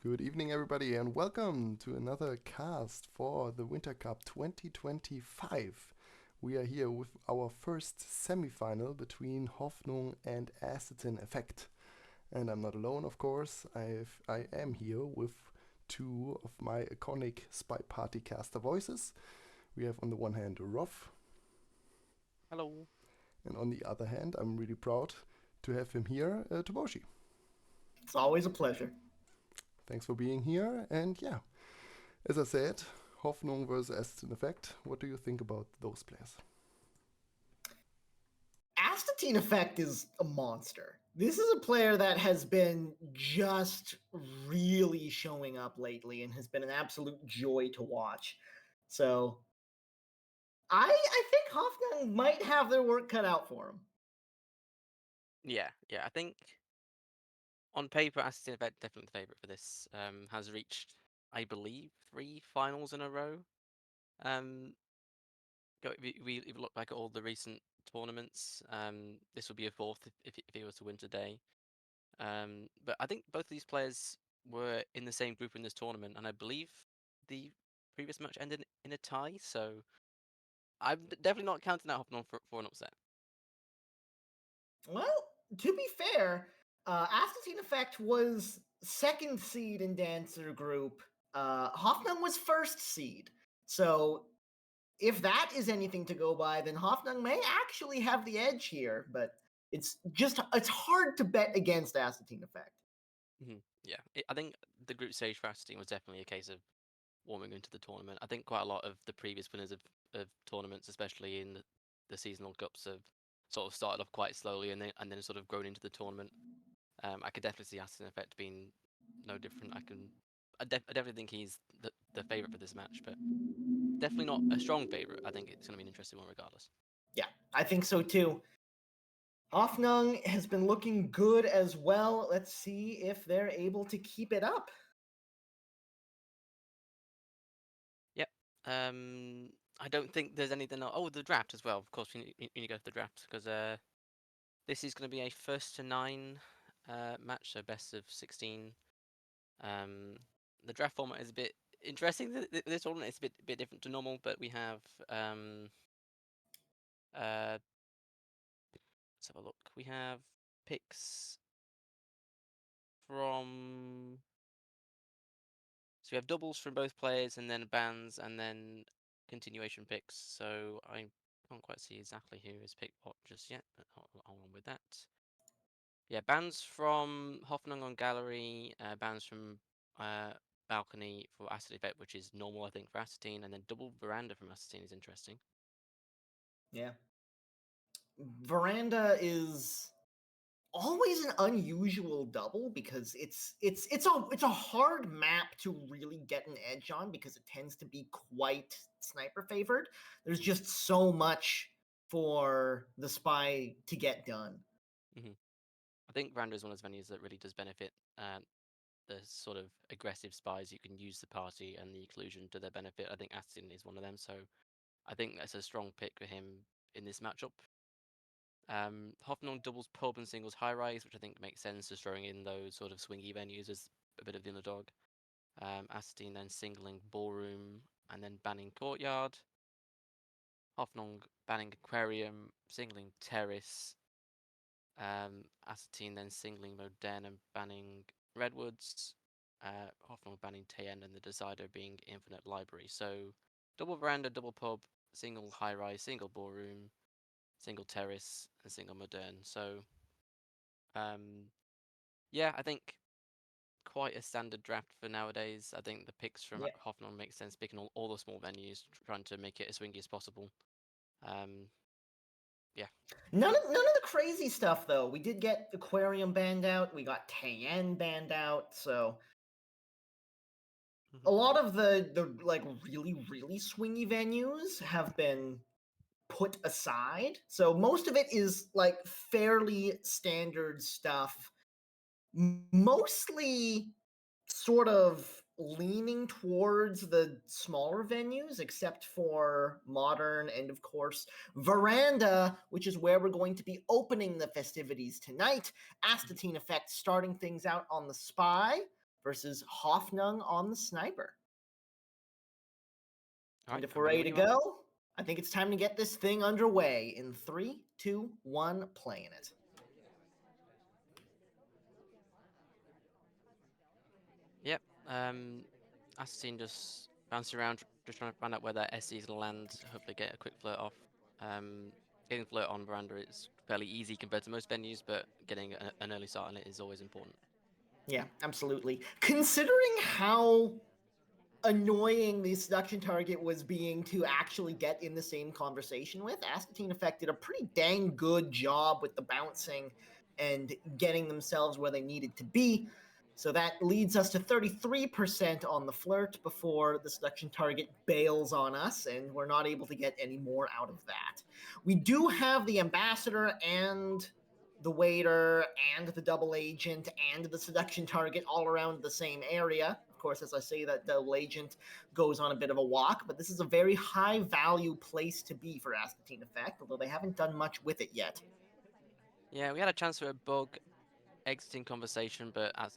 Good evening, everybody, and welcome to another cast for the Winter Cup 2025. We are here with our first semifinal between Hoffnung and AstatineEffect. And I'm not alone, of course. I am here with two of my iconic SpyParty caster voices. We have on the one hand Roth, Hello. and on the other hand, I'm really proud to have him here, Toboshi. It's always a pleasure. Thanks for being here, and yeah, as I said, Hoffnung versus AstatineEffect. What do you think about those players? AstatineEffect is a monster. This is a player that has been just really showing up lately and has been an absolute joy to watch. So I think Hoffnung might have their work cut out for him. Yeah. I think on paper, AstatineEffect definitely the favorite for this. Has reached, I believe, 3 finals in a row. If we look back at all the recent tournaments, this would be a fourth if he was to win today. But I think both of these players were in the same group in this tournament, and I believe the previous match ended in a tie. So I'm definitely not counting out Hoffnung for an upset. Well, to be fair, AstatineEffect was second seed in Dancer Group. Hoffnung was first seed. So if that is anything to go by, then Hoffnung may actually have the edge here, but it's hard to bet against AstatineEffect. Yeah, I think the group stage for Aston was definitely a case of warming into the tournament. I think quite a lot of the previous winners of tournaments, especially in the seasonal cups, have sort of started off quite slowly and then sort of grown into the tournament. I could definitely see Aston Effect being no different. I definitely think he's the favorite for this match, but definitely not a strong favorite. I think it's going to be an interesting one regardless. Yeah, I think so too. Hoffnung has been looking good as well. Let's see if they're able to keep it up. Yep. I don't think there's anything else. Oh, the draft as well. Of course, we need to go to the draft because this is going to be a first to 9 match, so best of 16. The draft format is a bit interesting. This tournament is a bit different to normal, but we have let's have a look. We have picks from we have doubles from both players, and then bans, and then continuation picks. So I can't quite see exactly who has picked what just yet, but I'll on with that. Yeah, bans from Hoffnung on gallery, bans from balcony for Acid Effect, which is normal, I think, for Astatine, and then double veranda from Astatine is interesting. Yeah. Veranda is always an unusual double because it's a hard map to really get an edge on because it tends to be quite sniper favored. There's just so much for the spy to get done. I think veranda is one of those venues that really does benefit the sort of aggressive spies. You can use the party and the occlusion to their benefit. I think Astatine is one of them, so I think that's a strong pick for him in this matchup. Hoffnung doubles pub and singles high rise, which I think makes sense, just throwing in those sort of swingy venues as a bit of the underdog. Astatine then singling ballroom and then banning courtyard. Hoffnung banning aquarium, singling terrace. Astatine then singling modern and banning redwoods. Hoffnung banning Tayen and the decider being infinite library. So double veranda, double pub, single high rise, single ballroom, single terrace, and single modern. So yeah, I think quite a standard draft for nowadays. I think the picks from Yeah. Hoffnung make sense, picking all the small venues, trying to make it as swingy as possible. Yeah. None of the crazy stuff though. We did get Aquarium banned out. We got Tayen banned out. So a lot of the like really swingy venues have been put aside. So most of it is like fairly standard stuff. Mostly sort of leaning towards the smaller venues, except for Modern and, of course, Veranda, which is where we're going to be opening the festivities tonight. Astatine Effect starting things out on the Spy versus Hoffnung on the sniper. All And right, if we're I'm ready to go, I think it's time to get this thing underway. In 3, 2, 1, playing it. Yep. Astin just bouncing around, just trying to find out where their SCs land. Hopefully, get a quick flirt off. Getting flirt on veranda is fairly easy compared to most venues, but getting an early start on it is always important. Yeah, absolutely. Considering how annoying the seduction target was being to actually get in the same conversation with, AstatineEffect did a pretty dang good job with the bouncing and getting themselves where they needed to be. So that leads us to 33% on the flirt before the seduction target bails on us, and we're not able to get any more out of that. We do have the ambassador and the waiter and the double agent and the seduction target all around the same area. Of course, as I say, that double agent goes on a bit of a walk, but this is a very high value place to be for AstatineEffect, although they haven't done much with it yet. Yeah, we had a chance for a bug exiting conversation, but I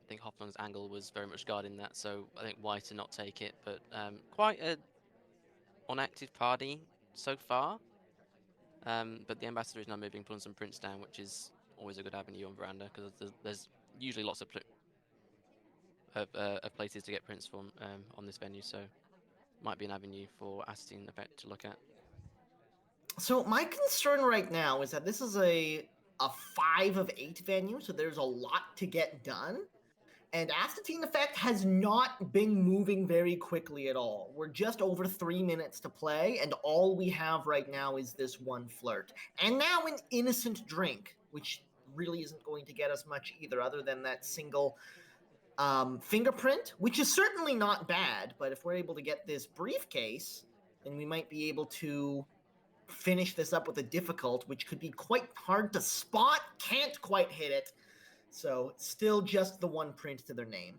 think Hoffman's angle was very much guarding that, so I think why to not take it. But quite a unactive party so far. But the ambassador is now moving pulling some prints down, which is always a good avenue on veranda because there's usually lots of places to get prints from on this venue, so might be an avenue for AstatineEffect to look at. So my concern right now is that this is a 5 of 8 venue, so there's a lot to get done. And AstatineEffect has not been moving very quickly at all. We're just over 3 minutes to play, and all we have right now is this one flirt. And now an innocent drink, which really isn't going to get us much either, other than that single fingerprint, which is certainly not bad. But if we're able to get this briefcase, then we might be able to finish this up with a difficult, which could be quite hard to spot, can't quite hit it. So still just the one print to their name.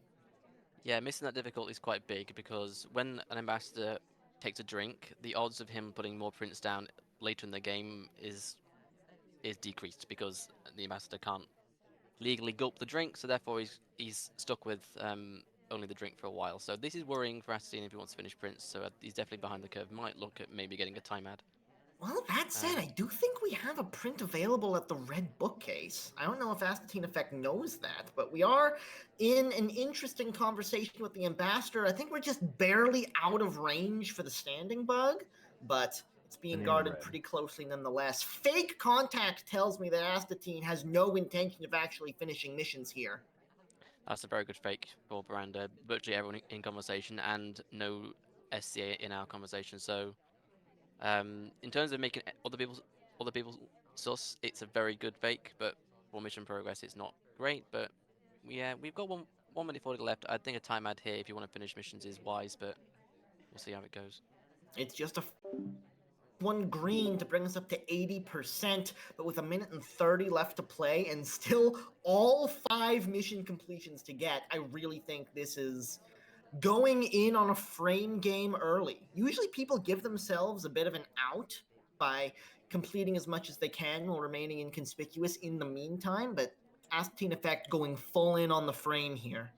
Yeah, missing that difficulty is quite big because when an ambassador takes a drink, the odds of him putting more prints down later in the game is decreased because the ambassador can't legally gulp the drink, so therefore he's stuck with only the drink for a while. So this is worrying for Astine if he wants to finish prints. So he's definitely behind the curve. Might look at maybe getting a time ad. Well, that said, I do think we have a print available at the red bookcase. I don't know if AstatineEffect knows that, but we are in an interesting conversation with the ambassador. I think we're just barely out of range for the standing bug, but it's being guarded pretty closely nonetheless. Fake contact tells me that Astatine has no intention of actually finishing missions here. That's a very good fake for Miranda. Virtually everyone in conversation and no SCA in our conversation. So in terms of making other people sus, it's a very good fake. But for mission progress, it's not great. But yeah, we've got 1 minute 40 left. I think a time ad here if you want to finish missions is wise, but we'll see how it goes. It's just a one green to bring us up to 80%, but with 1 minute and 30 left to play and still all 5 mission completions to get, I really think this is going in on a frame game early. Usually people give themselves a bit of an out by completing as much as they can while remaining inconspicuous in the meantime, but AstatineEffect going full in on the frame here.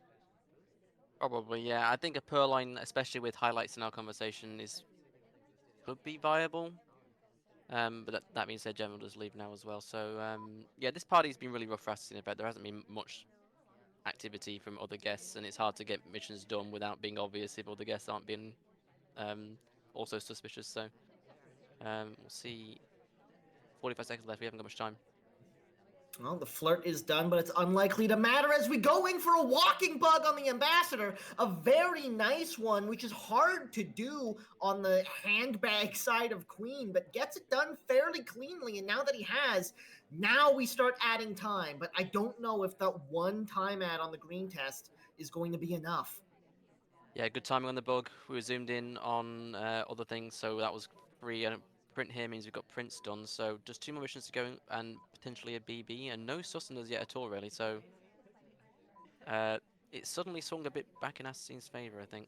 Probably, yeah. I think a Purline, especially with highlights in our conversation, could be viable. But that being said, General does leave now as well. So yeah, this party's been really rough for us. In fact, there hasn't been much activity from other guests, and it's hard to get missions done without being obvious if other guests aren't being also suspicious. So we'll see. 45 seconds left. We haven't got much time. Well, the flirt is done, but it's unlikely to matter as we go in for a walking bug on the ambassador. A very nice one, which is hard to do on the handbag side of Queen, but gets it done fairly cleanly. And now that he has, now we start adding time. But I don't know if that one time add on the green test is going to be enough. Yeah, good timing on the bug. We were zoomed in on other things, so that was free. And print here means we've got prints done. So just 2 more missions to go and potentially a BB, and no sustenance yet at all, really. So it suddenly swung a bit back in Astastine's favor, I think.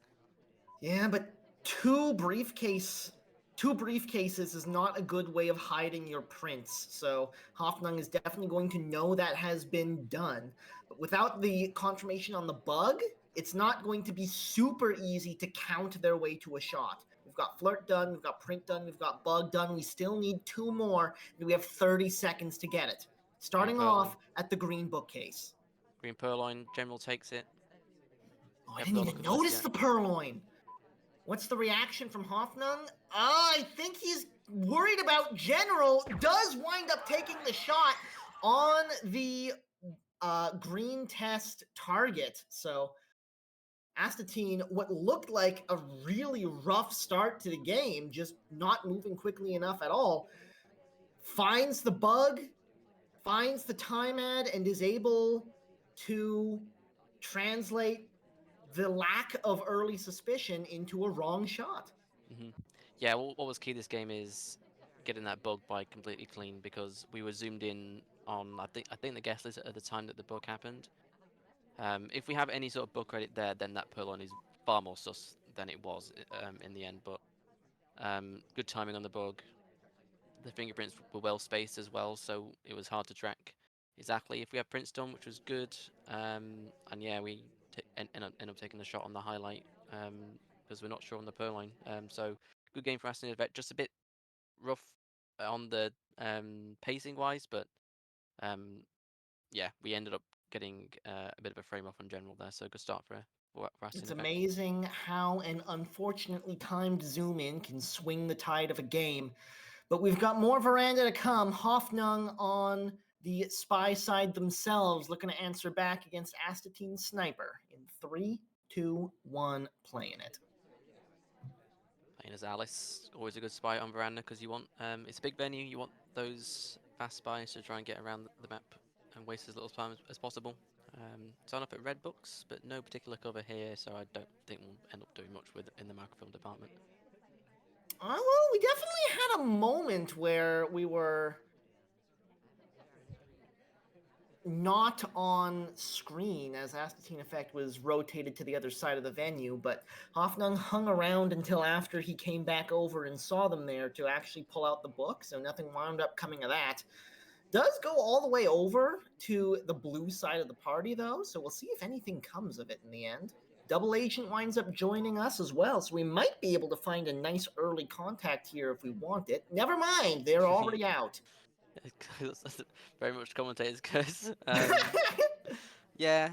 Yeah, but 2 briefcase two briefcases is not a good way of hiding your prints. So Hoffnung is definitely going to know that has been done. But without the confirmation on the bug, it's not going to be super easy to count their way to a shot. We've got flirt done, we've got print done, we've got bug done. We still need two more, and we have 30 seconds to get it. Starting off at the green bookcase. Green Purloin, General takes it. Oh, I didn't even notice the purloin. What's the reaction from Hoffnung? I think he's worried about General. Does wind up taking the shot on the green test target. So Astatine, what looked like a really rough start to the game, just not moving quickly enough at all, finds the bug, finds the time ad, and is able to translate the lack of early suspicion into a wrong shot. Mm-hmm. Yeah, what was key this game is getting that bug by completely clean, because we were zoomed in on I think the guest list at the time that the bug happened. If we have any sort of bug credit there, then that Purloin is far more sus than it was in the end. But good timing on the bug. The fingerprints were well spaced as well, so it was hard to track exactly if we had prints done, which was good. And yeah, we end up taking the shot on the highlight because we're not sure on the Purloin. So good game for AstatineEffect. Just a bit rough on the pacing wise, but yeah, we ended up getting a bit of a frame off on General there. So good start for AstatineEffect. It's amazing how an unfortunately timed zoom in can swing the tide of a game. But we've got more Veranda to come. Hoffnung on the spy side themselves, looking to answer back against Astatine Sniper in 3, 2, 1, playing it. Playing as Alice, always a good spy on Veranda because you want it's a big venue. You want those fast spies to try and get around the map and waste as little time as possible. Sign up at Red Books, but no particular cover here, so I don't think we'll end up doing much in the microfilm department. Well, we definitely had a moment where we were not on screen as AstatineEffect was rotated to the other side of the venue, but Hoffnung hung around until after he came back over and saw them there to actually pull out the book, so nothing wound up coming of that. Does go all the way over to the blue side of the party, though, so we'll see if anything comes of it in the end. Double Agent winds up joining us as well, so we might be able to find a nice early contact here if we want it. Never mind, they're already out. That's very much commentator's curse. Yeah,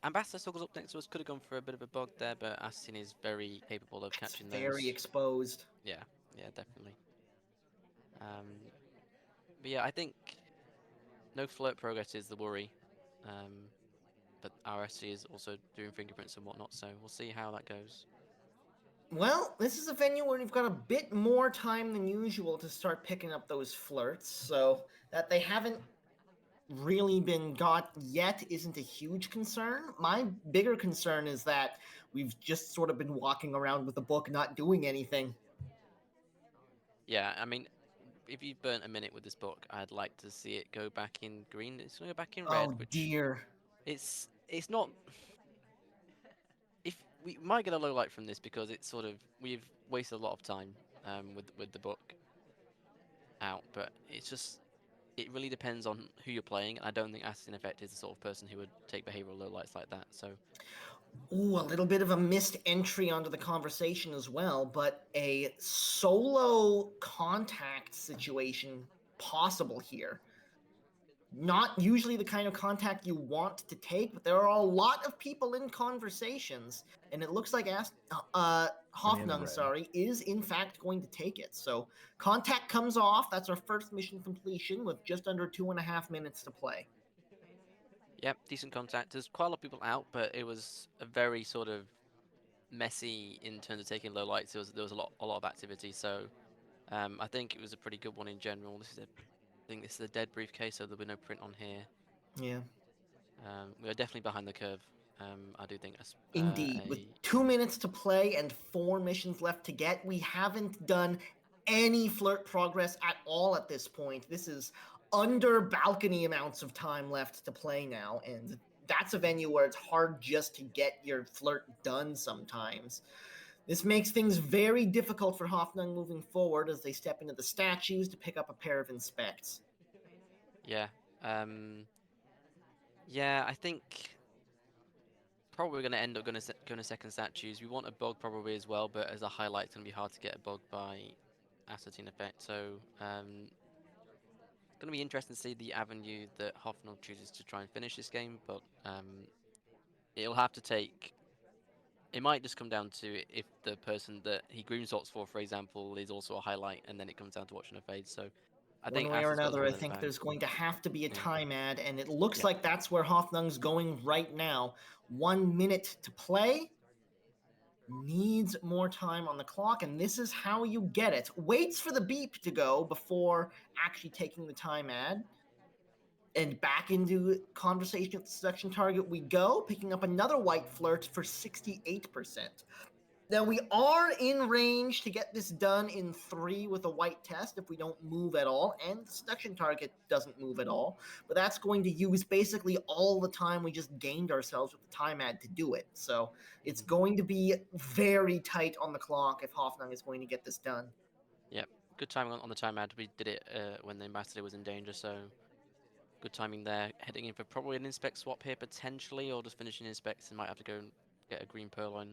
Ambassador Struggles up next to us. Could have gone for a bit of a bug there, but Astin is very capable of catching those. Very exposed. Yeah, definitely. But yeah, I think no flirt progress is the worry. But RSC is also doing fingerprints and whatnot, so we'll see how that goes. Well, this is a venue where you've got a bit more time than usual to start picking up those flirts, so that they haven't really been got yet isn't a huge concern. My bigger concern is that we've just sort of been walking around with the book not doing anything. Yeah, I mean, if you've burnt a minute with this book, I'd like to see it go back in green. It's going to go back in red, which dear. It's not. If we might get a low light from this because it's sort of we've wasted a lot of time with the book out, but it's just it really depends on who you're playing. I don't think AstatineEffect is the sort of person who would take behavioral lowlights like that. So, ooh, a little bit of a missed entry onto the conversation as well, but a solo contact situation possible here. Not usually the kind of contact you want to take, but there are a lot of people in conversations, and it looks like Hoffnung, is in fact going to take it. So contact comes off. That's our first mission completion with just under 2.5 minutes to play. Yep, decent contact. There's quite a lot of people out, but it was a very sort of messy in terms of taking low lights. There was a lot of activity. So I think it was a pretty good one in general. I think this is a dead briefcase, so there'll be no print on here. Yeah. We are definitely behind the curve. I do think. Indeed. With 2 minutes to play and 4 missions left to get, we haven't done any flirt progress at all at this point. This is under balcony amounts of time left to play now, and that's a venue where it's hard just to get your flirt done sometimes. This makes things very difficult for Hoffnung moving forward as they step into the statues to pick up a pair of inspects. Yeah. Yeah, I think probably going to end up going to second statues. We want a bug probably as well, but as a highlight, it's going to be hard to get a bug by AstatineEffect. So it's going to be interesting to see the avenue that Hoffnung chooses to try and finish this game, but it'll have to take. It might just come down to if the person that he groom sorts for example, is also a highlight, and then it comes down to watching a fade. So I One think way or Asta's got this another, one I in the think bag. there's going to have to be a Yeah. time ad, and it looks Yep. like that's where Hoffnung's going right now. 1 minute to play. Needs more time on the clock, and this is how you get it. Waits for the beep to go before actually taking the time ad. And back into conversation with the seduction target we go, picking up another white flirt for 68%. Now we are in range to get this done in 3 with a white test if we don't move at all, and the seduction target doesn't move at all. But that's going to use basically all the time we just gained ourselves with the time ad to do it. So it's going to be very tight on the clock if Hoffnung is going to get this done. Yep. Good timing on the time ad. We did it when the ambassador was in danger, so good timing there. Heading in for probably an inspect swap here potentially, or just finishing inspects and might have to go and get a green pearl on.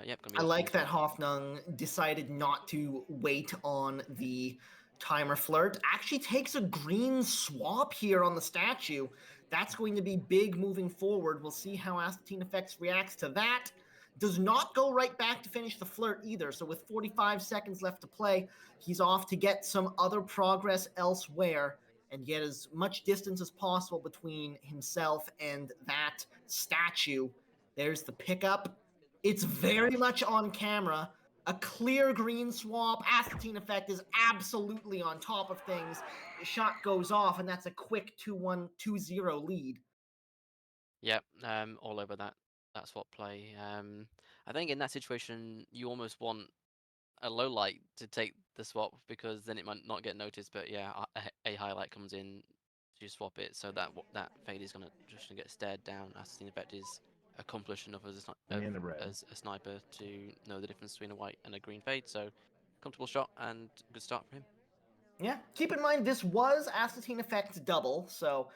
Yep, gonna be I looking like into that it. Hoffnung decided not to wait on the timer flirt. Actually takes a green swap here on the statue. That's going to be big moving forward. We'll see how AstatineEffect reacts to that. Does not go right back to finish the flirt either. So with 45 seconds left to play, he's off to get some other progress elsewhere and get as much distance as possible between himself and that statue. There's the pickup. It's very much on camera. A clear green swap. AstatineEffect is absolutely on top of things. The shot goes off, and that's a quick 2-1, 2-0 lead. Yep, all over that swap play. I think in that situation you almost want a low light to take the swap because then it might not get noticed. But yeah, a highlight comes in to swap it, so that fade is gonna just gonna get stared down. AstatineEffect is accomplished enough as a sniper to know the difference between a white and a green fade. So comfortable shot and good start for him. Yeah, keep in mind this was AstatineEffect's double, so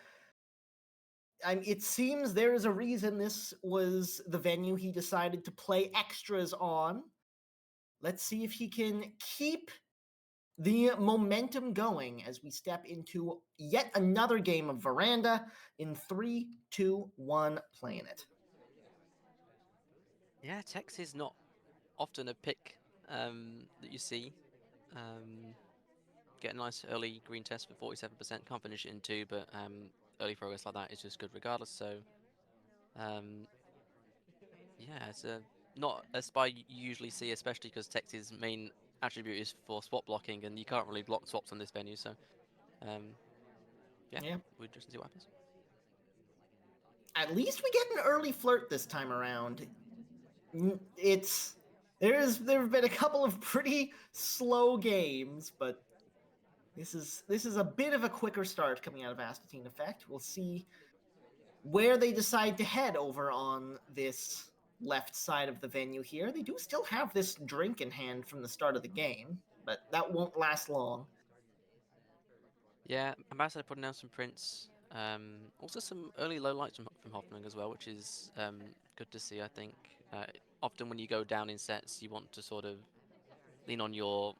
it seems there is a reason this was the venue he decided to play extras on. Let's see if he can keep the momentum going as we step into yet another game of Veranda in 3, 2, 1, playing it. Yeah, Tex is not often a pick that you see. Get a nice early green test for 47%. Can't finish it in 2, but early progress like that is just good regardless. So um, yeah, it's not a spy you usually see, especially because Tex's main attribute is for swap blocking, and you can't really block swaps on this venue. So um, yeah, we'll just see what happens. At least we get an early flirt this time around. There have been a couple of pretty slow games, but this is a bit of a quicker start coming out of AstatineEffect. We'll see where they decide to head over on this left side of the venue here. They do still have this drink in hand from the start of the game, but that won't last long. Yeah, Ambassador putting down some prints. Also some early lowlights from Hoffnung as well, which is good to see. I think often when you go down in sets, you want to sort of lean on your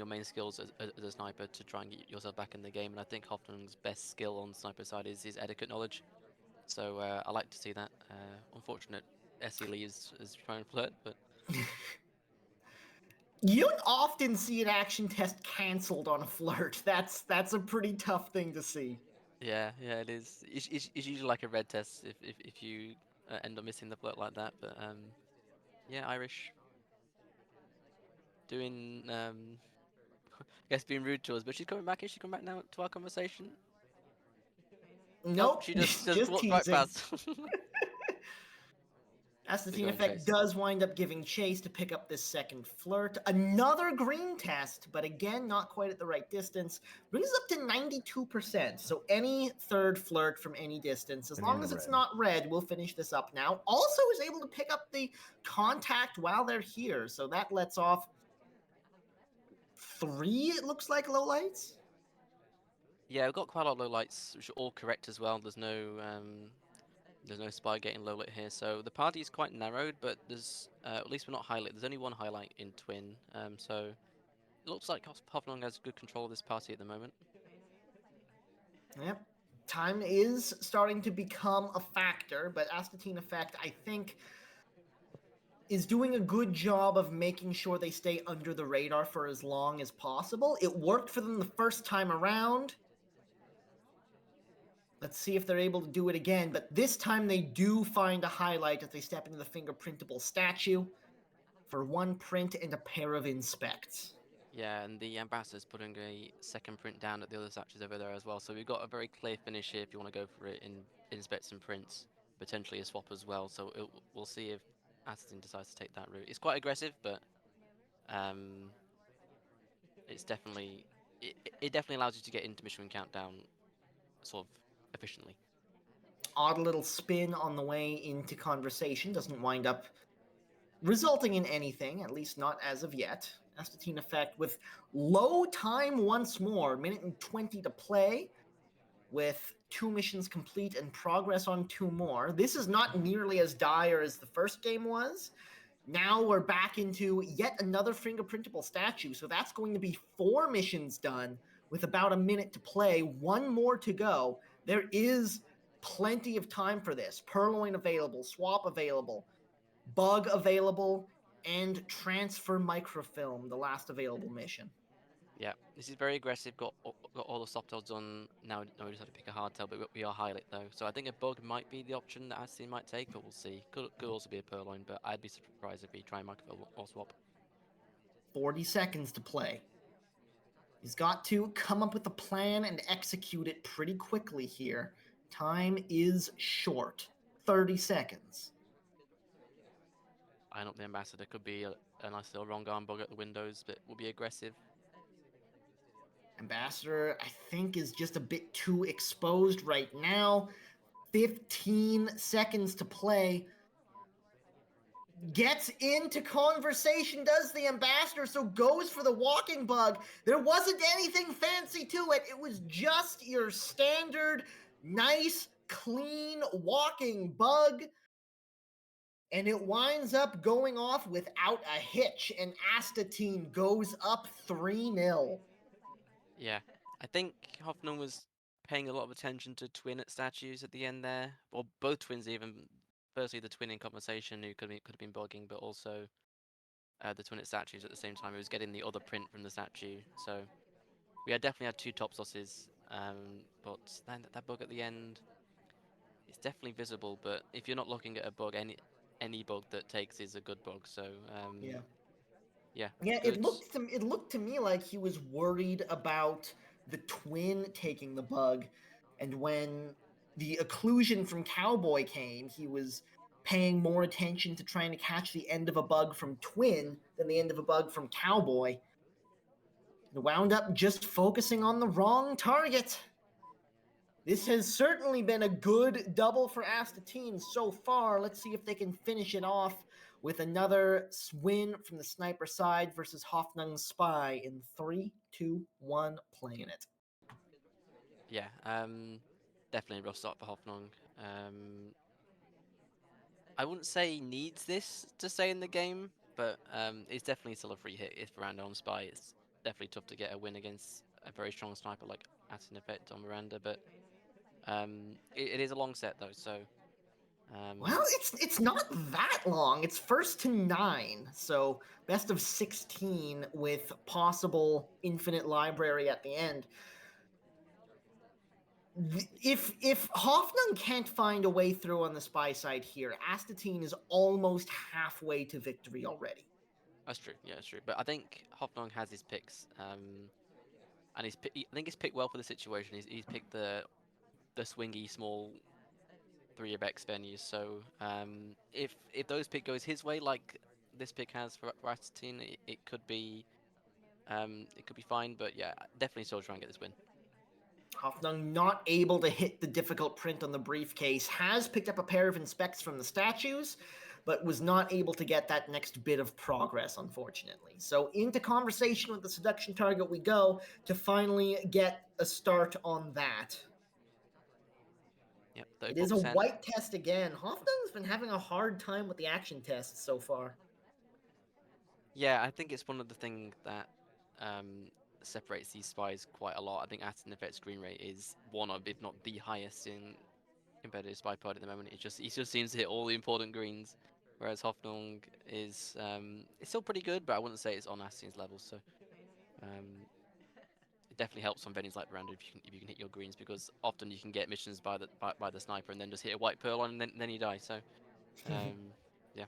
main skills as a sniper to try and get yourself back in the game. And I think Hoffnung's best skill on sniper side is his etiquette knowledge. So I like to see that. Unfortunate SE Lee is trying to flirt, but You don't often see an action test cancelled on a flirt. That's a pretty tough thing to see. yeah, it is. It's usually like a red test if you end up missing the flirt like that. But yeah, Irish doing I guess being rude to us, but she's coming back. Is she coming back now to our conversation? Nope, Nope, she just just walked right teasing. past. AstatineEffect chase. does wind up giving chase to pick up this second flirt. Another green test, but again, not quite at the right distance. Brings us up to 92%. So any third flirt from any distance, as And long in as the it's red. not red, we'll finish this up now. Also is able to pick up the contact while they're here. So that lets off 3, it looks like, lowlights. Yeah, we've got quite a lot of low lights, which are all correct as well. There's no spy getting low lit here, so the party is quite narrowed. But there's at least we're not highlight. There's only one highlight in twin, so it looks like Hoffnung has good control of this party at the moment. Yep. Time is starting to become a factor, but AstatineEffect, I think, is doing a good job of making sure they stay under the radar for as long as possible. It worked for them the first time around. Let's see if they're able to do it again, but this time they do find a highlight as they step into the fingerprintable statue for 1 print and a pair of inspects. Yeah, and the ambassador's putting a second print down at the other statues over there as well. So we've got a very clear finish here if you want to go for it in inspects and prints, potentially a swap as well. So we'll see if Aston decides to take that route. It's quite aggressive, but it's definitely it definitely allows you to get into mission countdown sort of efficiently. Odd little spin on the way into conversation, doesn't wind up resulting in anything, at least not as of yet. AstatineEffect with low time once more, minute and 20 to play, with 2 missions complete and progress on 2 more. This is not nearly as dire as the first game was. Now we're back into yet another fingerprintable statue, so that's going to be 4 missions done with about a minute to play, 1 more to go. There is plenty of time for this. Purloin available, swap available, bug available, and transfer microfilm, the last available mission. Yeah, this is very aggressive. Got all the soft tails done. Now we just have to pick a hard tail, but we are highlight though. So I think a bug might be the option that Aston might take, but we'll see. Could also be a purloin, but I'd be surprised if he try microfill or swap. 40 seconds to play. He's got to come up with a plan and execute it pretty quickly here. Time is short. 30 seconds. Eyeing up the ambassador could be a nice little wrong arm bug at the windows, but will be aggressive. Ambassador, I think, is just a bit too exposed right now. 15 seconds to play. Gets into conversation, does the ambassador, so goes for the walking bug. There wasn't anything fancy to it. It was just your standard, nice, clean walking bug. And it winds up going off without a hitch, and Astatine goes up 3-0. Yeah, I think Hoffnung was paying a lot of attention to twin at statues at the end there, or both twins even. Firstly, the twin in conversation who could have been bugging, but also the twin at statues at the same time. He was getting the other print from the statue, so we had definitely had 2 top sauces. But then that bug at the end, it's definitely visible. But if you're not looking at a bug, any bug that takes is a good bug. So Yeah. yeah, Yeah, good. it looked to me like he was worried about the twin taking the bug, and when the occlusion from Cowboy came, he was paying more attention to trying to catch the end of a bug from twin than the end of a bug from Cowboy. And wound up just focusing on the wrong target. This has certainly been a good double for Astatine so far. Let's see if they can finish it off with another win from the sniper side versus Hoffnung's Spy in 3, 2, 1, playing it. Yeah, definitely a rough start for Hoffnung. I wouldn't say he needs this to stay in the game, but it's definitely still a free hit if Miranda on Spy. It's definitely tough to get a win against a very strong sniper like AstatineEffect on Miranda, but it is a long set though, so Well, it's not that long. It's first to 9, so best of 16 with possible infinite library at the end. If Hoffnung can't find a way through on the Spy side here, Astatine is almost halfway to victory already. that's true. Yeah, that's true. But I think Hoffnung has his picks, and I think he's picked well for the situation. He's picked the swingy small 3 of X venues. So if those pick goes his way, like this pick has for Astatine, it could be fine. But yeah, definitely still try and get this win. Hoffnung not able to hit the difficult print on the briefcase, has picked up a pair of inspects from the statues, but was not able to get that next bit of progress, unfortunately. So into conversation with the seduction target we go to finally get a start on that. Yep, It is a 34%. white test again. Hoffnung's been having a hard time with the action tests so far. Yeah, I think it's one of the things that separates these spies quite a lot. I think AstatineEffect's green rate is one of, if not the highest in competitive SpyParty at the moment. He just seems to hit all the important greens, whereas Hoffnung is it's still pretty good, but I wouldn't say it's on Astatin's level. So it definitely helps on venues like Veranda if you can hit your greens, because often you can get missions by the sniper and then just hit a white pearl on and then you die. So yeah.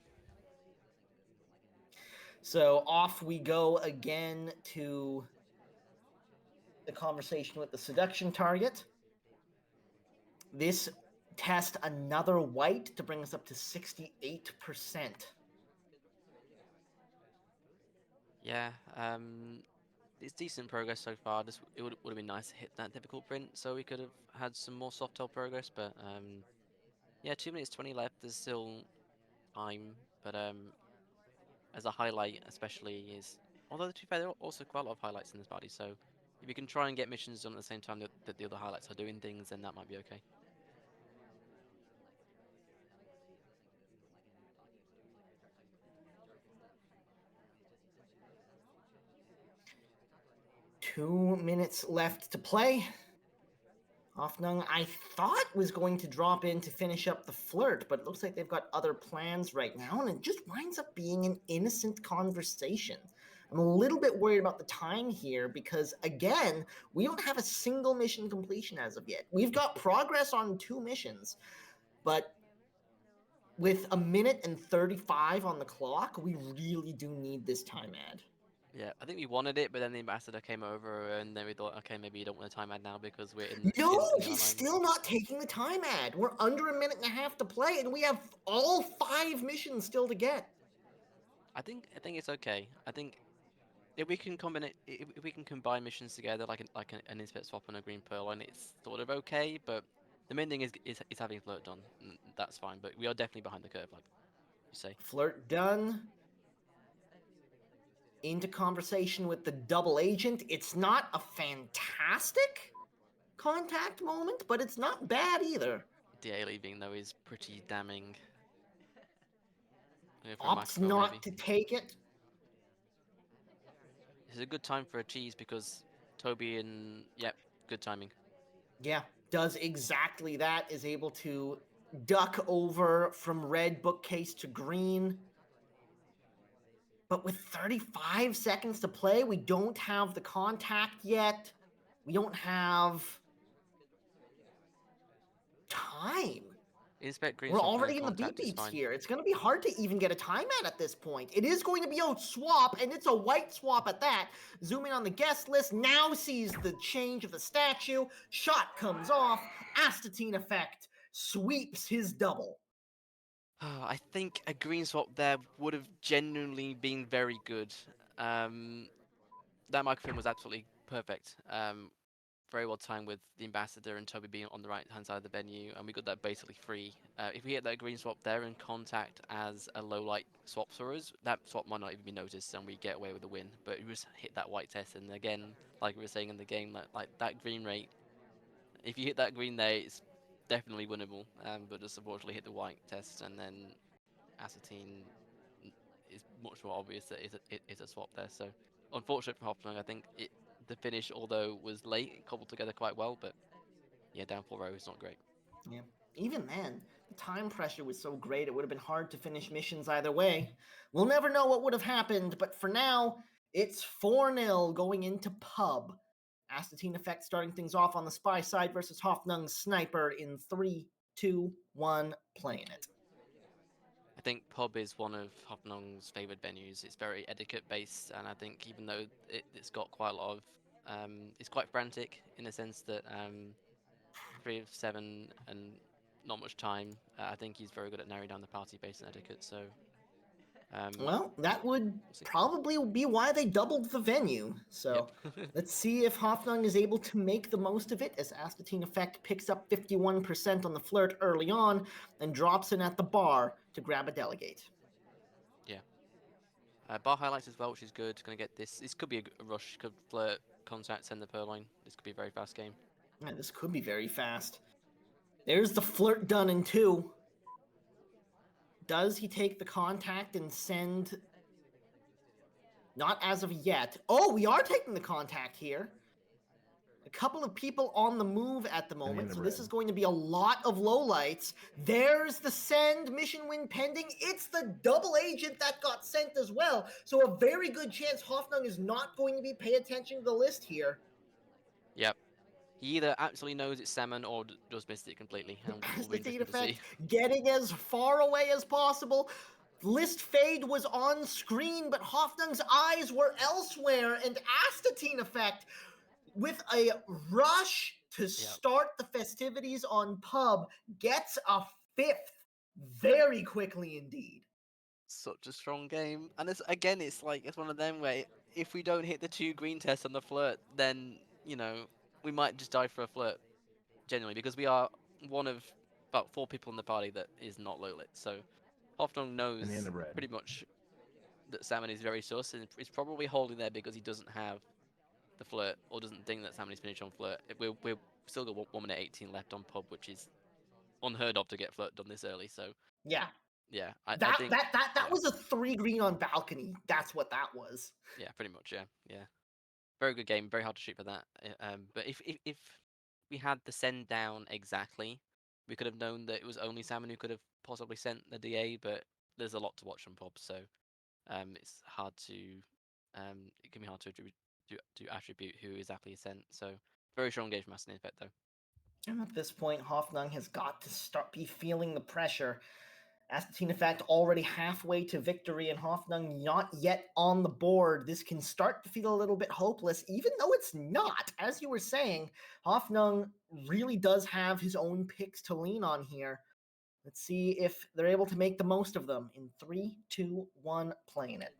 So off we go again to the conversation with the seduction target. This test another white to bring us up to 68%. Yeah, it's decent progress so far. It would have been nice to hit that difficult print, so we could have had some more soft tail progress. But yeah, 2 minutes 20 left. There's still time, but as a highlight, especially is, although to be fair, there are also quite a lot of highlights in this party. So if you can try and get missions done at the same time that the other highlights are doing things, then that might be okay. Two minutes left to play. Hoffnung, I thought, was going to drop in to finish up the flirt, but it looks like they've got other plans right now, and it just winds up being an innocent conversation. I'm a little bit worried about the time here because, again, we don't have a single mission completion as of yet. We've got progress on 2 missions, but with a minute and 35 on the clock, we really do need this time ad. Yeah, I think we wanted it, but then the ambassador came over, and then we thought, okay, maybe you don't want a time ad now because we're No, in the he's online. still not taking the time ad. We're under a minute and a half to play, and we have all 5 missions still to get. I think it's okay. I think if we can combine it, if we can combine missions together like an inspect swap and a green pearl, and it's sort of okay. But the main thing is having flirt done. That's fine. But we are definitely behind the curve, like you say. Flirt done. Into conversation with the double agent. It's not a fantastic contact moment, but it's not bad either. DA leaving though is pretty damning. For a Opts microphone, not maybe. to take it. This is a good time for a cheese because Toby and yep, good timing. Yeah, does exactly that. Is able to duck over from red bookcase to green. But with 35 seconds to play, we don't have the contact yet. We don't have time. Inspect green We're swap and then already in the beep contact is beeps fine. here. It's going to be hard to even get a time at this point. It is going to be a swap, and it's a white swap at that. Zooming on the guest list, now sees the change of the statue. Shot comes off. AstatineEffect sweeps his double. I think a green swap there would have genuinely been very good. That microphone was absolutely perfect. Very well timed with the ambassador and Toby being on the right hand side of the venue, and we got that basically free. If we hit that green swap there and contact as a low light swap for us, that swap might not even be noticed, and we get away with the win. But we just hit that white test, and again, like we were saying in the game, like that green rate. If you hit that green there, it's definitely winnable. But just unfortunately hit the white test, and then Assatine is much more obvious that it's a swap there. So unfortunate for Hoffnung. I think the finish, although was late, it cobbled together quite well, but yeah, down 4-0 is not great. Yeah. Even then, the time pressure was so great it would have been hard to finish missions either way. We'll never know what would have happened, but for now, it's 4-0 going into pub. AstatineEffect starting things off on the spy side versus Hoffnung's sniper in 3, 2, 1, playing it. I think pub is one of Hoffnung's favoured venues. It's very etiquette based, and I think even though it's got quite a lot of, it's quite frantic in the sense that 3 of 7 and not much time. I think he's very good at narrowing down the party based on etiquette. So, Well, that would we'll see. probably be why they doubled the venue. So Yep. let's see if Hoffnung is able to make the most of it, as AstatineEffect picks up 51% on the flirt early on and drops in at the bar to grab a delegate. Yeah. Bar highlights as well, which is good. Going to get this. This could be a rush. Could flirt, contact, send the purloin. This could be a very fast game. Yeah, this could be very fast. There's the flirt done in 2. Does he take the contact and send? Not as of yet. Oh, we are taking the contact here. A couple of people on the move at the moment, so this is going to be a lot of lowlights. There's the send, mission win pending. It's the double agent that got sent as well, so a very good chance Hoffnung is not going to be paying attention to the list here. Yep. He either absolutely knows it's salmon or does miss it completely. And will be interesting to see. Getting as far away as possible. List fade was on screen, but Hoffnung's eyes were elsewhere, and AstatineEffect with a rush to start the festivities on pub gets a 5th very quickly indeed. Such a strong game, and it's like it's one of them where if we don't hit the 2 green tests on the flirt, then we might just die for a flirt, genuinely, because we are one of about 4 people in the party that is not low lit. So Hoffnung knows pretty much that salmon is very sus, and is probably holding there because he doesn't have the flirt or doesn't think that salmon is finished on flirt. We're still got 1 minute 18 left on pub, which is unheard of to get flirt done this early. So yeah. Yeah, I think that was a 3 green on balcony. That's what that was. Yeah, pretty much. Yeah. Very good game. Very hard to shoot for that. But if we had the send down exactly, we could have known that it was only salmon who could have possibly sent the DA. But there's a lot to watch on pub, so it's hard to it can be hard to attribute who exactly is sent. So very strong game from AstatineEffect though. And at this point, Hoffnung has got to be feeling the pressure. AstatineEffect already halfway to victory, and Hoffnung not yet on the board. This can start to feel a little bit hopeless, even though it's not. As you were saying, Hoffnung really does have his own picks to lean on here. Let's see if they're able to make the most of them. In 3, 2, 1, playing it.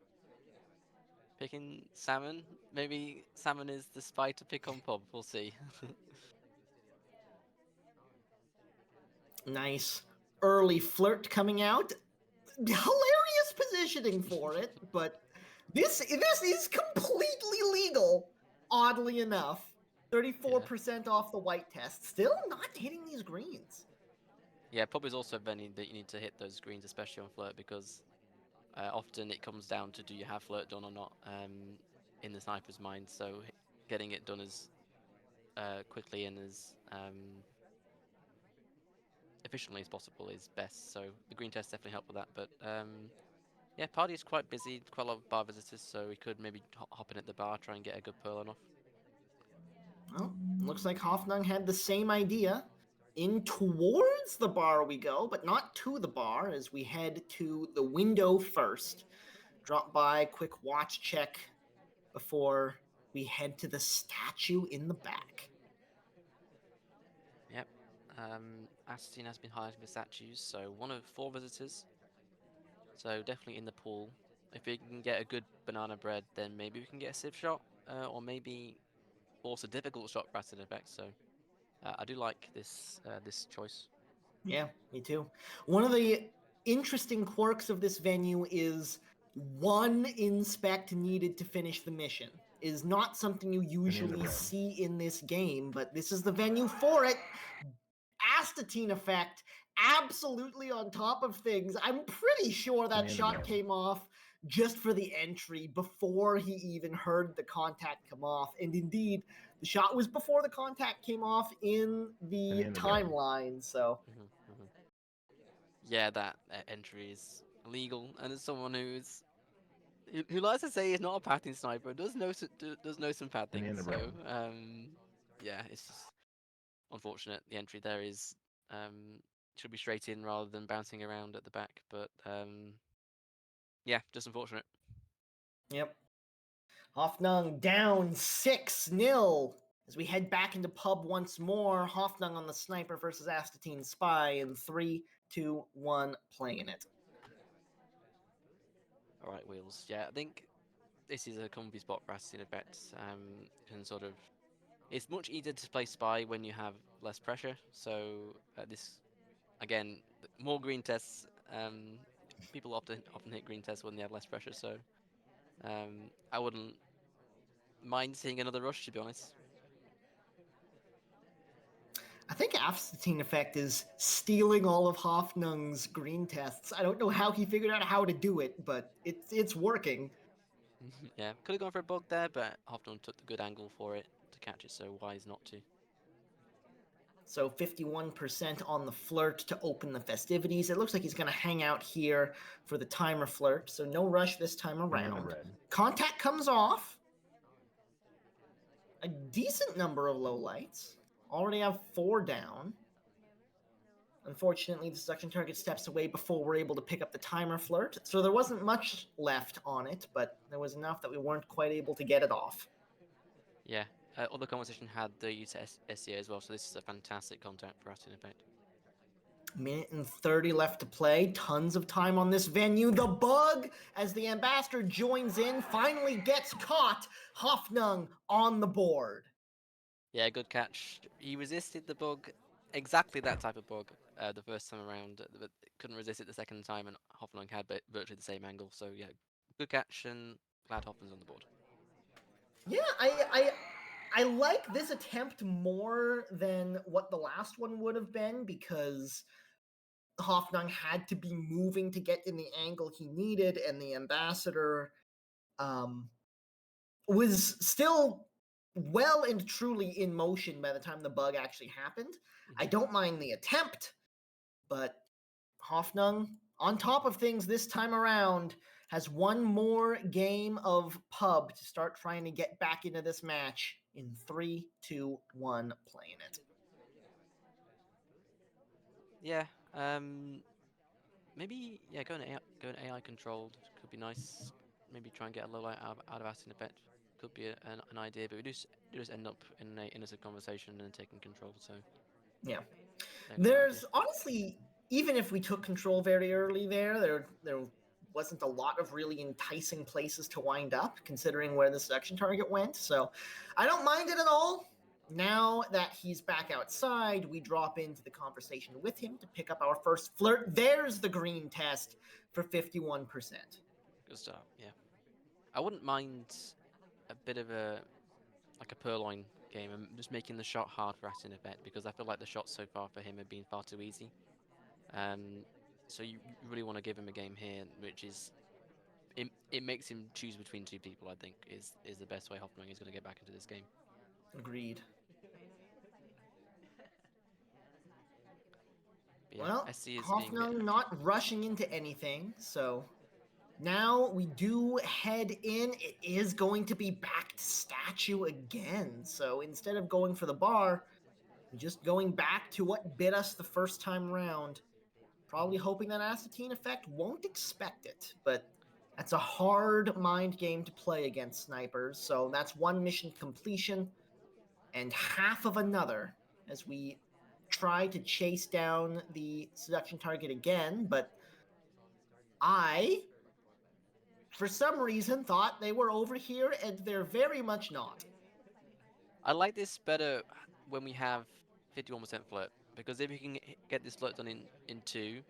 Picking salmon. Maybe salmon is the spy to pick on pub. We'll see. Nice early flirt coming out. Hilarious positioning for it, but this is completely legal, oddly enough. 34% off the white test. Still not hitting these greens. Yeah, pub is also a venue that you need to hit those greens, especially on flirt, because often it comes down to do you have flirt done or not in the sniper's mind. So getting it done as quickly and as efficiently as possible is best. So the green test definitely help with that. But yeah, party is quite busy, quite a lot of bar visitors, so we could maybe hop in at the bar, try and get a good purl off. Well, looks like Hoffnung had the same idea. In towards the bar we go, but not to the bar, as we head to the window first. Drop by, quick watch check before we head to the statue in the back. Yep. Asstatine has been highlighting the statues, so 1 of 4 visitors. So definitely in the pool. If we can get a good banana bread, then maybe we can get a sieve shot, or maybe force a difficult shot for AstatineEffect. So I do like this this choice. Yeah, me too. One of the interesting quirks of this venue is 1 inspect needed to finish the mission. Is not something you usually see in this game, but this is the venue for it. AstatineEffect absolutely on top of things. I'm pretty sure that shot came off just for the entry before he even heard the contact come off. And indeed, the shot was before the contact came off in the timeline. So Yeah, that entry is illegal, and as someone who likes to say is not a patting sniper, does know some bad things. So yeah, it's just unfortunate. The entry there is should be straight in rather than bouncing around at the back. But yeah, just unfortunate. Yep. Hoffnung down 6-0 as we head back into pub once more. Hoffnung on the sniper versus Astatine Spy in 3, 2, 1, playing it. All right, Wheels. Yeah, I think this is a comfy spot for AstatineEffect. And sort of, it's much easier to play Spy when you have less pressure. So this, again, more green tests. People often hit green tests when they have less pressure. So I wouldn't mind seeing another rush, to be honest. I think AstatineEffect is stealing all of Hoffnung's green tests. I don't know how he figured out how to do it, but it's working. Yeah, could have gone for a bug there, but Hoffnung took the good angle for it to catch it, so wise not to. So 51% on the flirt to open the festivities. It looks like he's going to hang out here for the timer flirt, so no rush this time around. Contact comes off. A decent number of lowlights. Already have 4 down. Unfortunately, the suction target steps away before we're able to pick up the timer flirt, so there wasn't much left on it, but there was enough that we weren't quite able to get it off. Yeah, other competition had the use of SCA as well, so this is a fantastic contact for AstatineEffect. Minute and 30 left to play. Tons of time on this venue. The bug, as the ambassador joins in, finally gets caught. Hoffnung on the board. Yeah, good catch. He resisted the bug, exactly that type of bug, the first time around, but couldn't resist it the second time, and Hoffnung had virtually the same angle. So yeah, good catch, and glad Hoffnung's on the board. Yeah, I like this attempt more than what the last one would have been, because Hoffnung had to be moving to get in the angle he needed, and the ambassador was still well and truly in motion by the time the bug actually happened. I don't mind the attempt, but Hoffnung, on top of things this time around, has one more game of pub to start trying to get back into this match in 3, 2, 1, playing it. Yeah, maybe going AI controlled could be nice. Maybe try and get a low light out of AstatineEffect could be an idea, but we just end up in a innocent conversation and taking control. So Yeah. no There's honestly, even if we took control very early there wasn't a lot of really enticing places to wind up, considering where the section target went. So I don't mind it at all. Now that he's back outside, we drop into the conversation with him to pick up our first flirt. There's the green test for 51%. Good start. Yeah, I wouldn't mind a bit of a purloin game and just making the shot hard for AstatineEffect, because I feel like the shots so far for him have been far too easy. So you really want to give him a game here, which is it makes him choose between two people. I think is the best way Hoffnung is going to get back into this game. Agreed. But yeah, Well, SC is being a bit Hoffnung active. not rushing into anything, so now we do head in. It is going to be back to statue again. So instead of going for the bar, we're just going back to what bit us the first time round. Probably hoping that AstatineEffect won't expect it, but that's a hard mind game to play against snipers. So that's one mission completion and half of another as we try to chase down the seduction target again. But I, for some reason, thought they were over here, and they're very much not. I like this better when we have 51% flirt, because if you can get this flirt done in 2,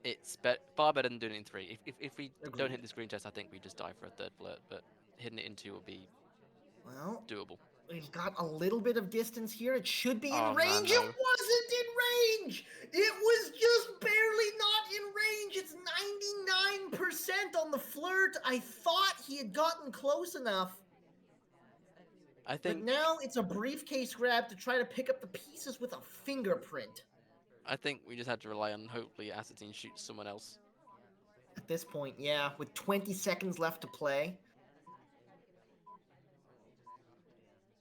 it's far better than doing it in 3. If we Agreed. don't hit this green test, I think we just die for a third flirt, but hitting it in 2 will be doable. We've got a little bit of distance here. It should be in Oh, range. man, no. It wasn't in range. It was just barely not in range. It's 99% on the flirt. I thought he had gotten close enough. But now it's a briefcase grab to try to pick up the pieces with a fingerprint. I think we just had to rely on hopefully Astatine shoots someone else. At this point, yeah, with 20 seconds left to play.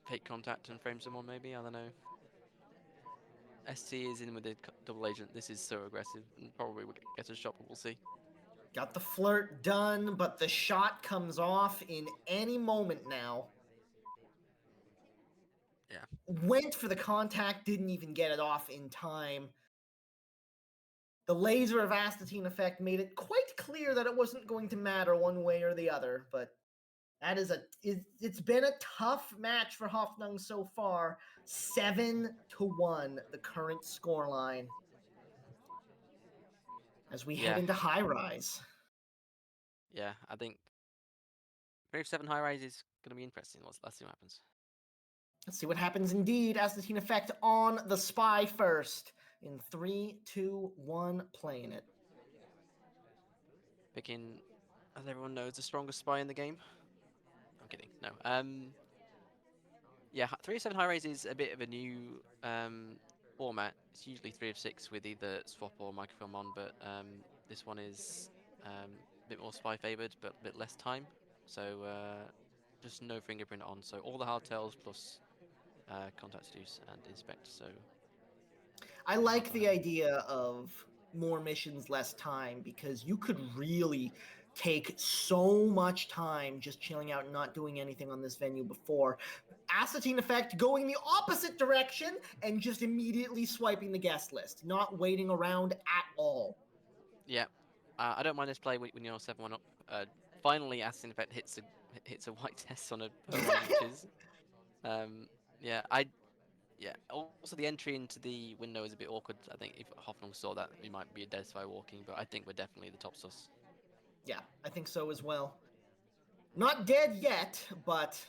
Fake contact and frame someone, maybe? I don't know. ST is in with a double agent. This is so aggressive, and probably will get a shot, but we'll see. Got the flirt done, but the shot comes off in any moment now. went for the contact, didn't even get it off in time. The laser of AstatineEffect made it quite clear that it wasn't going to matter one way or the other, but that is it's been a tough match for Hoffnung so far. 7-1, the current scoreline. As we head into high rise. Yeah, I think Brave 7 high rise is going to be interesting. Let's see what happens. Let's see what happens indeed. AstatineEffect on the Spy first. In 3, 2, 1, playing it. Picking, as everyone knows, the strongest spy in the game. I'm kidding. No. Yeah, 3 of 7 high rise is a bit of a new format. It's usually 3 of 6 with either swap or microfilm on, but this one is a bit more spy favored, but a bit less time. So just no fingerprint on. So all the hardtails plus contact seduce and inspect. So I like the idea of more missions, less time, because you could really take so much time just chilling out and not doing anything on this venue before. AstatineEffect going the opposite direction and just immediately swiping the guest list, not waiting around at all. Yeah, I don't mind this play when you're 7-1 up. Finally, AstatineEffect hits a white test on a per one, which is yeah, yeah. Also, the entry into the window is a bit awkward. I think if Hoffnung saw that, we might be a dead spy walking, but I think we're definitely the top sus. Yeah, I think so as well. Not dead yet, but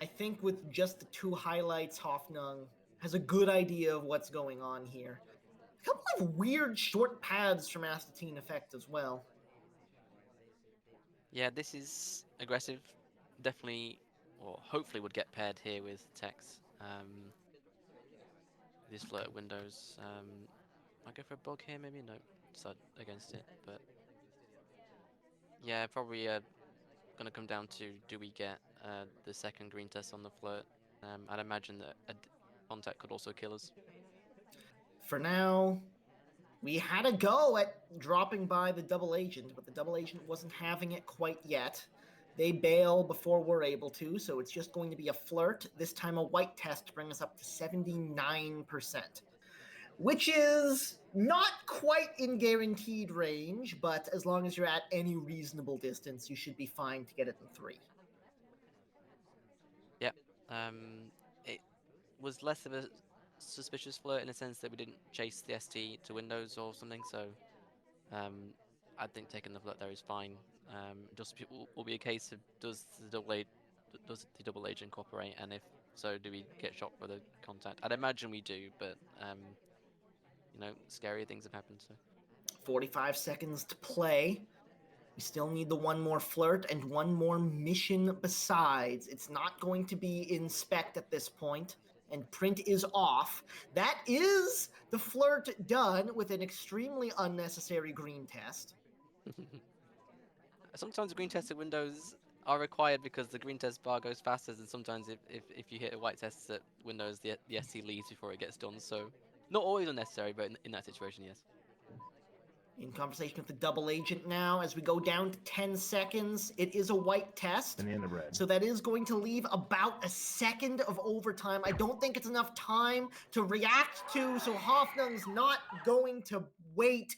I think with just the 2 highlights, Hoffnung has a good idea of what's going on here. A couple of weird short paths from AstatineEffect as well. Yeah, this is aggressive. Definitely, or hopefully would get paired here with Tex. These flirt windows. Might go for a bug here, maybe? No, decide against it. But yeah, probably going to come down to do we get the second green test on the flirt. I'd imagine that a contact could also kill us. For now, we had a go at dropping by the double agent, but the double agent wasn't having it quite yet. They bail before we're able to, so it's just going to be a flirt. This time a white test to bring us up to 79%, which is not quite in guaranteed range, but as long as you're at any reasonable distance, you should be fine to get it in 3. Yeah. It was less of a suspicious flirt in the sense that we didn't chase the ST to windows or something, so I think taking the flirt there is fine. Just will be a case of does the double agent cooperate, and if so, do we get shot for the contact? I'd imagine we do, but you know, scarier things have happened. So 45 seconds to play. We still need the one more flirt and one more mission besides. It's not going to be inspect at this point, and print is off. That is the flirt done with an extremely unnecessary green test. sometimes green tested windows are required because the green test bar goes faster, and sometimes if you hit a white test at windows, the SC leaves before it gets done. So not always unnecessary, but in that situation, yes. In conversation with the double agent now, as we go down to 10 seconds, it is a white test. Banana bread. So that is going to leave about a second of overtime. I don't think it's enough time to react to, so Hoffnung's not going to wait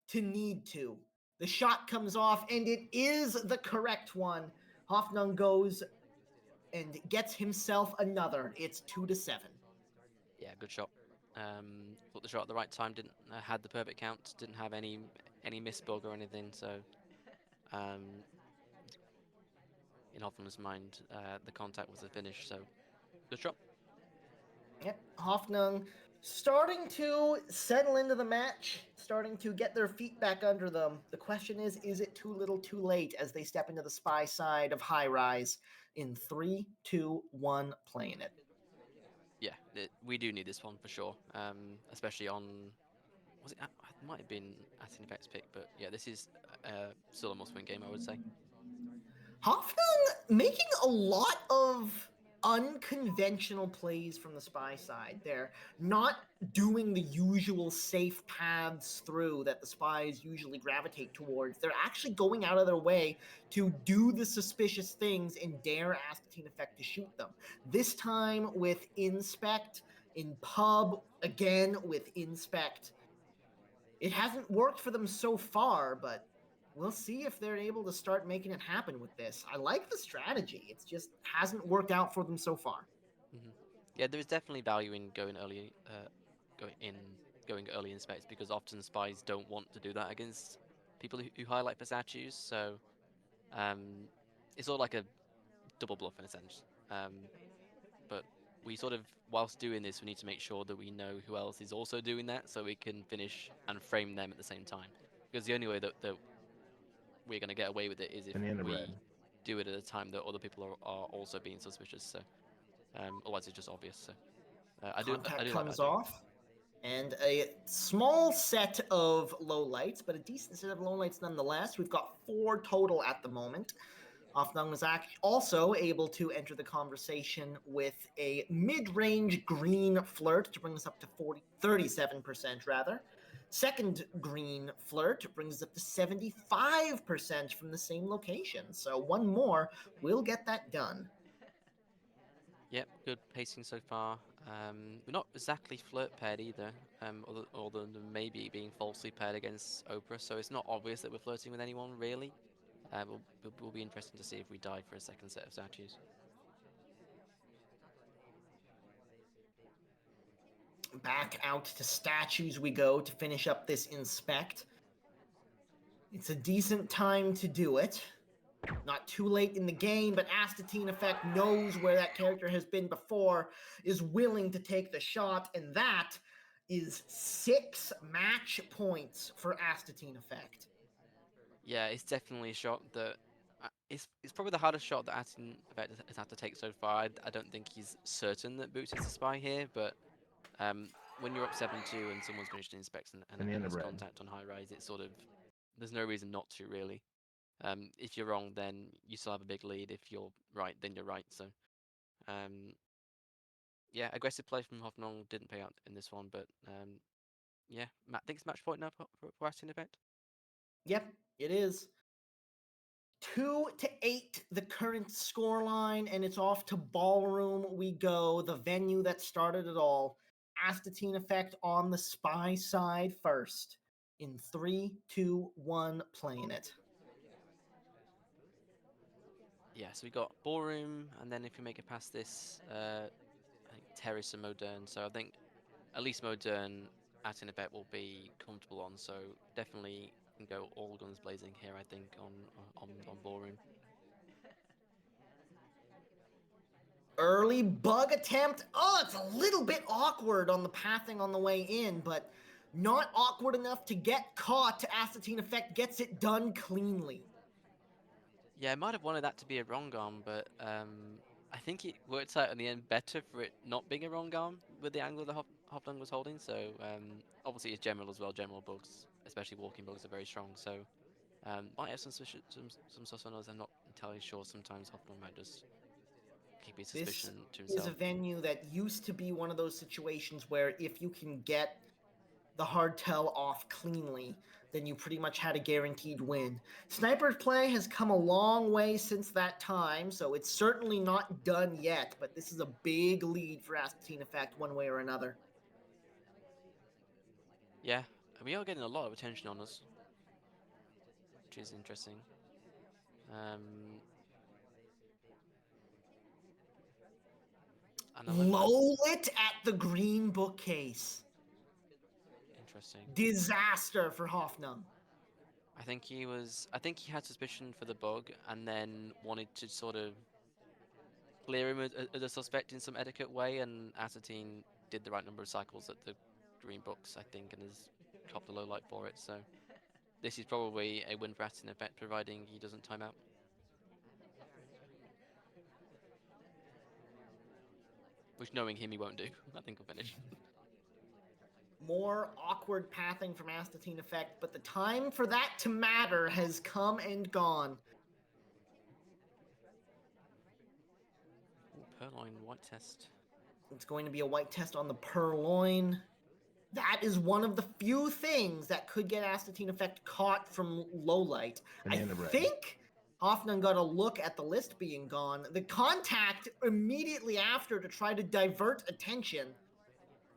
to need to. The shot comes off, and it is the correct one. Hoffnung goes and gets himself another. It's 2-7. Yeah, good shot. Put the shot at the right time. Didn't had the perfect count. Didn't have any missed bug or anything. So, in Hoffman's mind, the contact was the finish. So, good shot. Yep, Hoffnung starting to settle into the match, starting to get their feet back under them. The question is it too little too late as they step into the spy side of high rise in 3, 2, 1, playing it? Yeah, we do need this one for sure. Especially on, was it? It might have been AstatineEffect's pick, but yeah, this is still a must-win game, I would say. Hoffnung making a lot of unconventional plays from the Spy side. They're not doing the usual safe paths through that the Spies usually gravitate towards. They're actually going out of their way to do the suspicious things and dare AstatineEffect to shoot them. This time with Inspect, in Pub, again with Inspect. It hasn't worked for them so far, but we'll see if they're able to start making it happen with this. I like the strategy. It's just hasn't worked out for them so far. Mm-hmm. Yeah, there is definitely value in going early, going early in specs, because often spies don't want to do that against people who highlight for statues. So it's sort of like a double bluff in a sense. But we sort of, whilst doing this, we need to make sure that we know who else is also doing that, so we can finish and frame them at the same time. Because the only way that we're going to get away with it is if we do it at a time that other people are also being suspicious. So otherwise, it's just obvious. So I do Contact like that comes idea. off, and a small set of low lights, but a decent set of low lights nonetheless. We've got 4 total at the moment. Hoffnung was also able to enter the conversation with a mid-range green flirt to bring us up to 37% rather. Second green flirt brings us up to 75% from the same location. So one more will get that done. Yep, good pacing so far. We're not exactly flirt paired either, other than maybe being falsely paired against Oprah, so it's not obvious that we're flirting with anyone, really. Will be interesting to see if we die for a second set of statues. Back out to statues we go to finish up this inspect. It's a decent time to do it. Not too late in the game, but AstatineEffect knows where that character has been before, is willing to take the shot, and that is 6 match points for AstatineEffect. Yeah, it's definitely a shot that it's probably the hardest shot that AstatineEffect has had to take so far. I don't think he's certain that Boots is the spy here, but when you're up 7-2 and someone's finished inspects and has contact on high rise, it's sort of, there's no reason not to, really. If you're wrong, then you still have a big lead. If you're right, then you're right. So, yeah, aggressive play from Hoffnung didn't pay out in this one, but yeah, I think it's match point now for AstatineEffect. Yep, it is. 2-8, the current scoreline, and it's off to Ballroom we go, the venue that started it all. AstatineEffect on the spy side first. In 3, 2, 1, playing it. Yeah, so we got Ballroom, and then if we make it past this, I think Terrace and Modern. So I think at least Modern AstatineEffect will be comfortable on. So definitely can go all guns blazing here, I think, on Ballroom. Early bug attempt. Oh, it's a little bit awkward on the pathing on the way in, but not awkward enough to get caught. AstatineEffect gets it done cleanly. Yeah, I might have wanted that to be a wrong arm, but I think it worked out in the end better for it not being a wrong arm with the angle that Hoffnung was holding. So obviously it's general as well. General bugs, especially walking bugs, are very strong. So might have some sus on us. I'm not entirely sure. Sometimes Hoffnung might just keep his suspicion to This is a himself. venue that used to be one of those situations where if you can get the hard tell off cleanly, then you pretty much had a guaranteed win. Sniper's play has come a long way since that time, so it's certainly not done yet, but this is a big lead for AstatineEffect one way or another. Yeah, we are getting a lot of attention on us, which is interesting. Low lit at the green bookcase. Interesting. Disaster for Hoffnung. I think he had suspicion for the bug, and then wanted to sort of clear him as a suspect in some etiquette way, and Asatine did the right number of cycles at the green books, I think, and has copped a low light for it. So this is probably a win for AstatineEffect, providing he doesn't time out. Which, knowing him, he won't do. I think he'll finish. More awkward pathing from AstatineEffect, but the time for that to matter has come and gone. Purloin white test. It's going to be a white test on the purloin. That is one of the few things that could get AstatineEffect caught from low light. I think Hoffnung got a look at the list being gone. The contact immediately after to try to divert attention.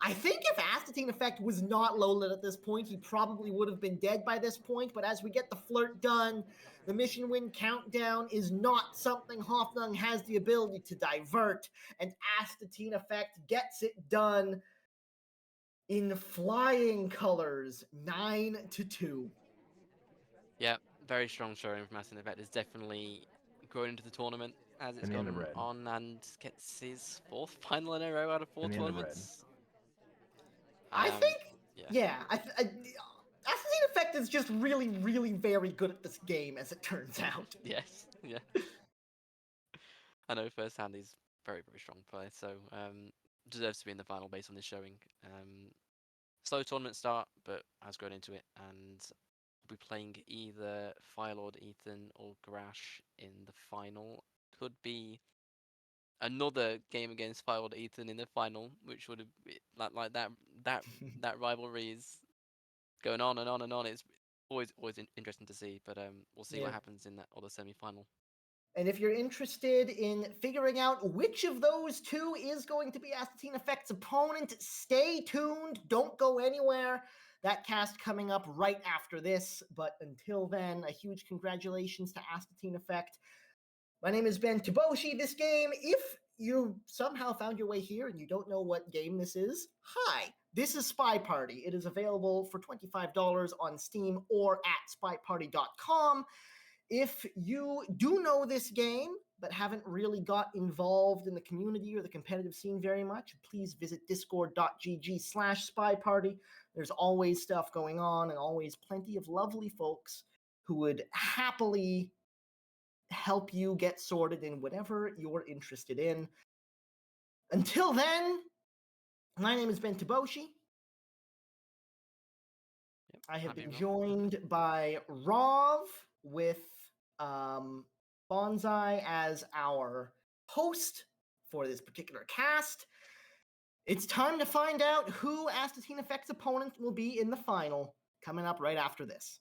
I think if AstatineEffect was not low lit at this point, he probably would have been dead by this point. But as we get the flirt done, the mission win countdown is not something Hoffnung has the ability to divert. And AstatineEffect gets it done in flying colors, 9-2. Yeah, very strong showing from AstatineEffect. It's definitely grown into the tournament as it's gone on and gets his 4th final in a row out of 4 tournaments. I think, AstatineEffect is just really, really very good at this game, as it turns out. Yes, yeah. I know firsthand he's very, very strong player, so deserves to be in the final based on this showing. Slow tournament start, but has grown into it, and will be playing either Firelord Ethan or Grash in the final. Could be another game against Firelord Ethan in the final, which would have been, like that rivalry is going on and on and on. It's always interesting to see, but we'll see what happens in that other semi-final. And if you're interested in figuring out which of those two is going to be AstatineEffect's opponent, stay tuned. Don't go anywhere. That cast coming up right after this. But until then, a huge congratulations to AstatineEffect. My name is Ben Taboshi. This game, if you somehow found your way here and you don't know what game this is, hi. This is SpyParty. It is available for $25 on Steam or at SpyParty.com. If you do know this game, but haven't really got involved in the community or the competitive scene very much, please visit discord.gg/spyparty. There's always stuff going on and always plenty of lovely folks who would happily help you get sorted in whatever you're interested in. Until then, my name is Ben Taboshi. Yep, I have been joined by Rov with Bonsai as our host for this particular cast. It's time to find out who AstatineEffect's opponent will be in the final, coming up right after this.